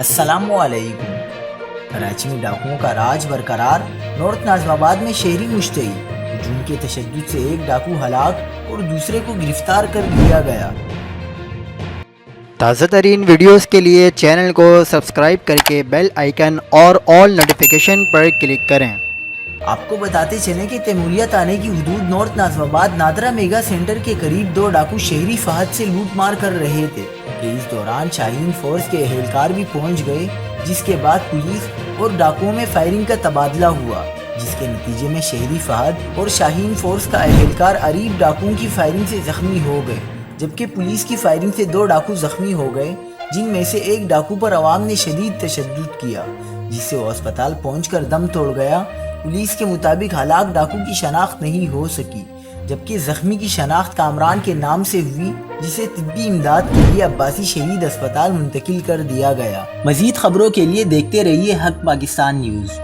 السلام علیکم۔ کراچی میں ڈاکوؤں کا راج برقرار، نارتھ ناظم آباد میں شہری مشتعل، ہجوم کے تشدد سے ایک ڈاکو ہلاک اور دوسرے کو گرفتار کر لیا گیا۔ تازہ ترین ویڈیوز کے لیے چینل کو سبسکرائب کر کے بیل آئیکن اور آل نوٹیفیکیشن پر کلک کریں۔ آپ کو بتاتے چلیں کہ تیموریہ تانے کی حدود نارتھ ناظم آباد نادرہ میگا سینٹر کے قریب دو ڈاکو شہری فہد سے لوٹ مار کر رہے تھے کہ اس دوران شاہین فورس کے اہلکار بھی پہنچ گئے، جس کے بعد پولیس اور ڈاکوؤں میں فائرنگ کا تبادلہ ہوا، جس کے نتیجے میں شہری فہد اور شاہین فورس کا اہلکار عریب ڈاکوؤں کی فائرنگ سے زخمی ہو گئے، جبکہ پولیس کی فائرنگ سے دو ڈاکو زخمی ہو گئے، جن میں سے ایک ڈاکو پر عوام نے شدید تشدد کیا، جس سے وہ اسپتال پہنچ کر دم توڑ گیا۔ پولیس کے مطابق ہلاک ڈاکو کی شناخت نہیں ہو سکی، جبکہ زخمی کی شناخت کامران کے نام سے ہوئی، جسے طبی امداد کے لیے عباسی شہید اسپتال منتقل کر دیا گیا۔ مزید خبروں کے لیے دیکھتے رہیے حق پاکستان نیوز۔